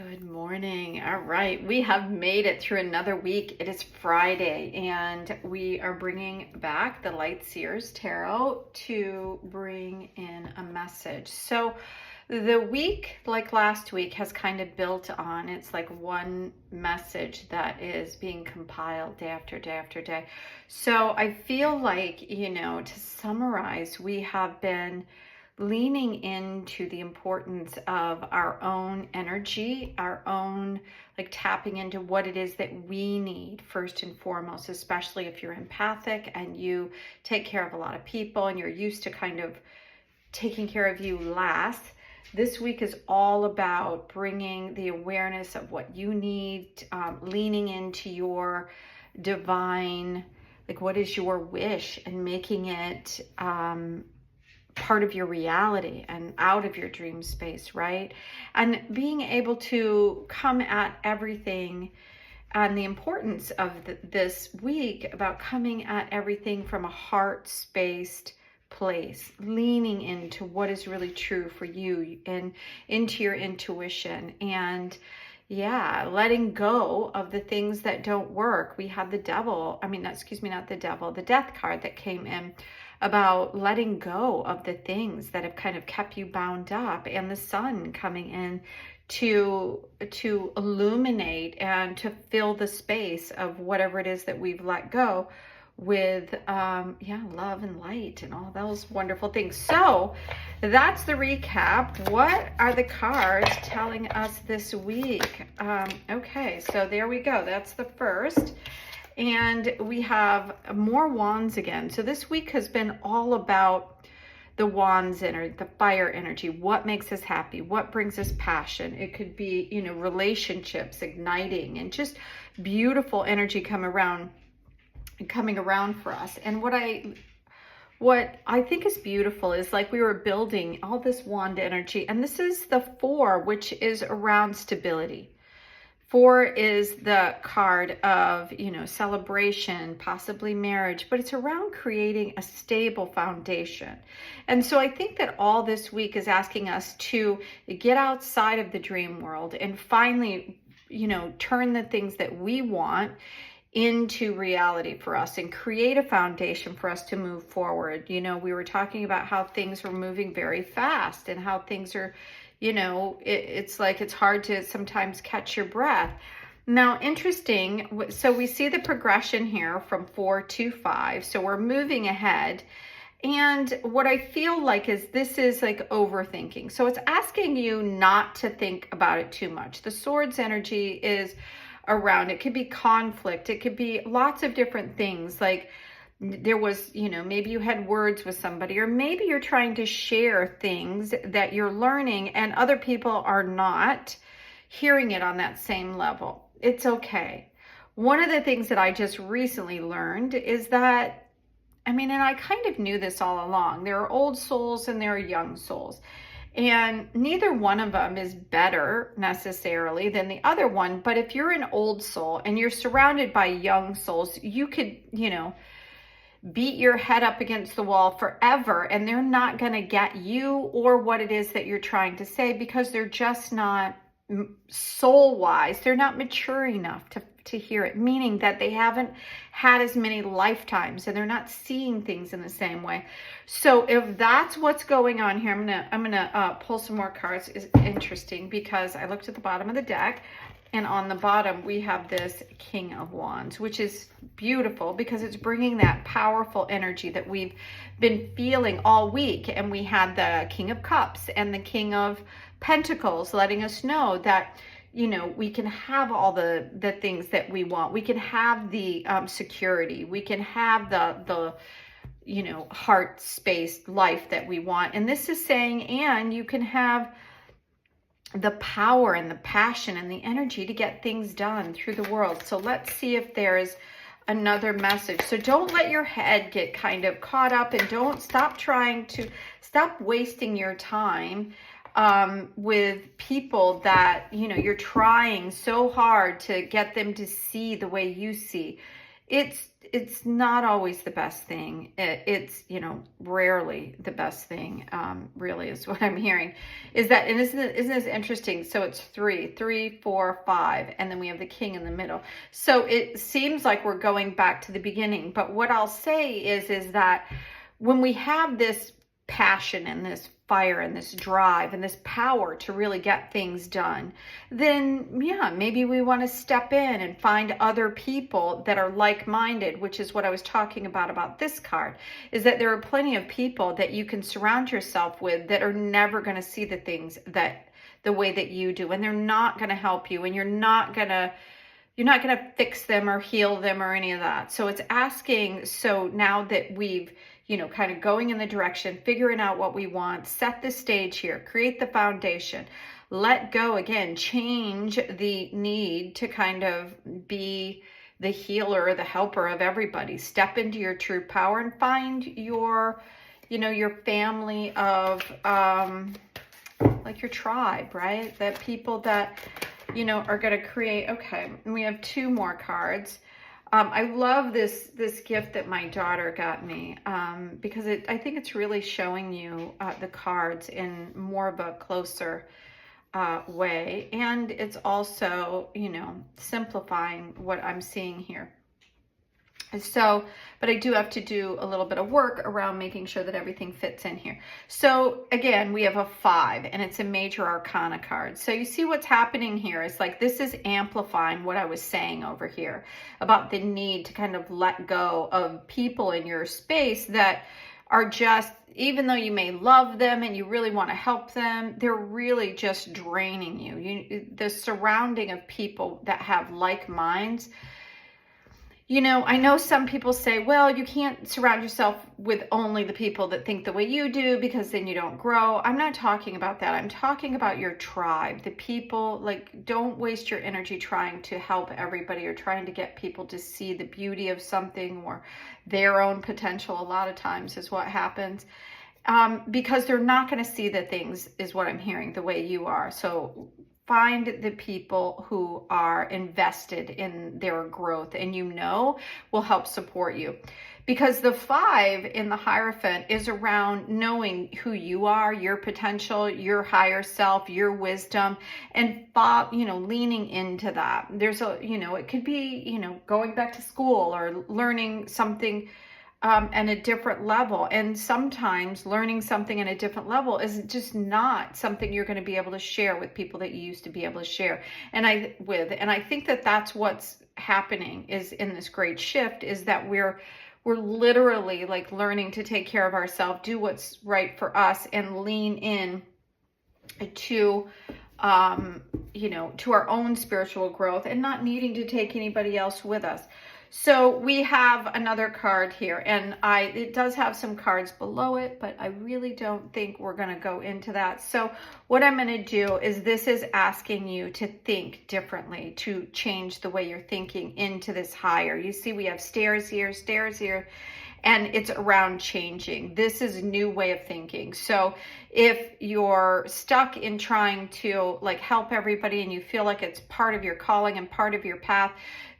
Good morning. All right, we have made it through another week. It is Friday, and we are bringing back the Light Seers Tarot to bring in a message. So the week, like last week, has kind of built on, it's like one message that is being compiled day after day after day. So I feel like, to summarize, we have been leaning into the importance of our own energy, our own, like tapping into what it is that we need first and foremost, especially if you're empathic and you take care of a lot of people and you're used to kind of taking care of you last. This week is all about bringing the awareness of what you need, leaning into your divine, like what is your wish, and making it part of your reality and out of your dream space, right? And being able to come at everything, and the importance of this week about coming at everything from a heart-spaced place, leaning into what is really true for you and into your intuition, and letting go of the things that don't work. We had the the death card that came in about letting go of the things that have kind of kept you bound up, and the sun coming in to illuminate and to fill the space of whatever it is that we've let go with love and light and all those wonderful things. So that's the recap. What are the cards telling us this week? Okay, so there we go. That's the first. And we have more wands again. So this week has been all about the wands energy, the fire energy. What makes us happy? What brings us passion? It could be, relationships igniting and just beautiful energy coming around for us. And what I think is beautiful is, like, we were building all this wand energy, and this is the 4, which is around stability. 4 is the card of, celebration, possibly marriage, but it's around creating a stable foundation. And so I think that all this week is asking us to get outside of the dream world and finally, turn the things that we want into reality for us and create a foundation for us to move forward. We were talking about how things were moving very fast and how things are, it's like it's hard to sometimes catch your breath. Now, interesting, so we see the progression here from 4 to 5. So we're moving ahead. And what I feel like is this is like overthinking. So it's asking you not to think about it too much. The swords energy is around. It could be conflict. It could be lots of different things. Like there was, maybe you had words with somebody, or maybe you're trying to share things that you're learning and other people are not hearing it on that same level. It's okay. One of the things that I just recently learned is that, and I kind of knew this all along, there are old souls and there are young souls. And neither one of them is better necessarily than the other one. But if you're an old soul and you're surrounded by young souls, you could, beat your head up against the wall forever, and they're not going to get you or what it is that you're trying to say, because they're just not soul-wise. They're not mature enough to hear it, meaning that they haven't had as many lifetimes and they're not seeing things in the same way. So if that's what's going on here, I'm gonna pull some more cards. It's interesting because I looked at the bottom of the deck, and on the bottom we have this King of Wands, which is beautiful because it's bringing that powerful energy that we've been feeling all week. And we had the King of Cups and the King of Pentacles letting us know that, we can have all the things that we want. We can have the security. We can have the heart-spaced life that we want. And this is saying, and you can have the power and the passion and the energy to get things done through the world. So let's see if there's another message. So don't let your head get kind of caught up, and don't stop wasting your time with people that, you're trying so hard to get them to see the way you see. it's not always the best thing. It's, you know, rarely the best thing, really is what I'm hearing. Is that, and isn't this interesting? So it's 3, 3, 4, 5, and then we have the king in the middle. So it seems like we're going back to the beginning. But what I'll say is that when we have this passion and this fire and this drive and this power to really get things done, then yeah, maybe we want to step in and find other people that are like-minded, which is what I was talking about this card, is that there are plenty of people that you can surround yourself with that are never going to see the things that the way that you do, and they're not going to help you, and you're not going to fix them or heal them or any of that. So it's asking, so now that we've, you know, kind of going in the direction, figuring out what we want, set the stage here, create the foundation, let go again, change the need to kind of be the healer, the helper of everybody. Step into your true power and find your, you know, your family of, like your tribe, right? That people that, you know, are going to create. Okay, and we have 2 more cards. I love this gift that my daughter got me, because I think it's really showing you the cards in more of a closer way, and it's also, you know, simplifying what I'm seeing here. So, but I do have to do a little bit of work around making sure that everything fits in here. So again, we have a 5, and it's a major arcana card. So you see what's happening here is like, this is amplifying what I was saying over here about the need to kind of let go of people in your space that are just, even though you may love them and you really want to help them, they're really just draining you. The surrounding of people that have like minds. You know, I know some people say, well, you can't surround yourself with only the people that think the way you do because then you don't grow. I'm not talking about that. I'm talking about your tribe, the people. Like, don't waste your energy trying to help everybody or trying to get people to see the beauty of something or their own potential. A lot of times is what happens, because they're not going to see the things, is what I'm hearing, the way you are. So find the people who are invested in their growth and, you know, will help support you. Because the 5 in the Hierophant is around knowing who you are, your potential, your higher self, your wisdom, and, you know, leaning into that. There's a, you know, it could be, you know, going back to school or learning something at a different level. And sometimes learning something at a different level is just not something you're going to be able to share with people that you used to be able to share. And I think that that's what's happening is in this great shift, is that we're literally like learning to take care of ourselves, do what's right for us, and lean in to, you know, to our own spiritual growth and not needing to take anybody else with us. So we have another card here, and it does have some cards below it, but I really don't think we're going to go into that. So what I'm going to do is, this is asking you to think differently, to change the way you're thinking into this higher. You see, we have stairs here, and it's around changing. This is a new way of thinking. So if you're stuck in trying to like help everybody and you feel like it's part of your calling and part of your path,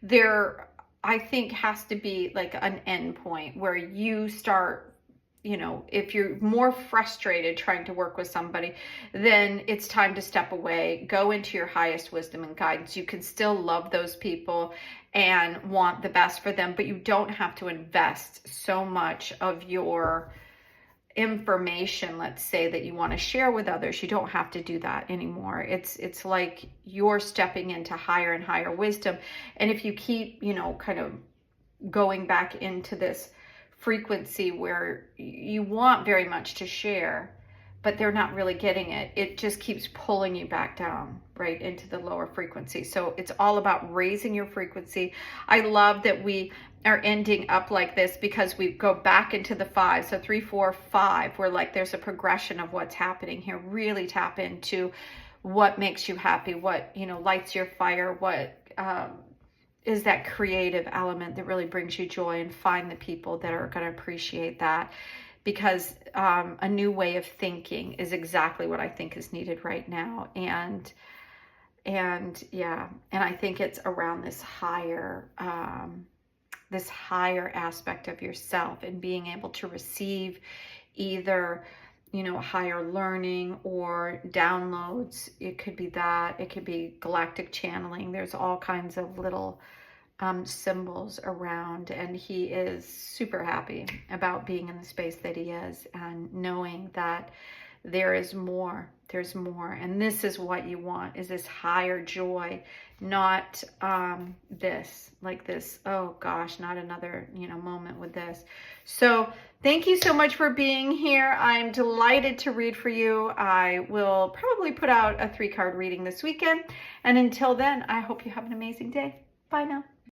there, I think, has to be like an end point where you start, you know, if you're more frustrated trying to work with somebody, then it's time to step away, go into your highest wisdom and guidance. You can still love those people and want the best for them, but you don't have to invest so much of your information, let's say, that you want to share with others. You don't have to do that anymore. It's like you're stepping into higher and higher wisdom. And if you keep, you know, kind of going back into this frequency where you want very much to share, but they're not really getting it, it just keeps pulling you back down, right, into the lower frequency. So it's all about raising your frequency. I love that we are ending up like this because we go back into the 5. So 3, 4, 5, where like there's a progression of what's happening here. Really tap into what makes you happy, what, you know, lights your fire, what is that creative element that really brings you joy, and find the people that are going to appreciate that. Because a new way of thinking is exactly what I think is needed right now. And yeah, and I think it's around this higher this higher aspect of yourself and being able to receive either, you know, higher learning or downloads. It could be that, it could be galactic channeling. There's all kinds of little symbols around, and he is super happy about being in the space that he is and knowing that there is more. There's more, and this is what you want, is this higher joy, not this, like this, oh gosh, not another, you know, moment with this. So thank you so much for being here. I'm delighted to read for you. I will probably put out a 3-card reading this weekend, and until then, I hope you have an amazing day. Bye now.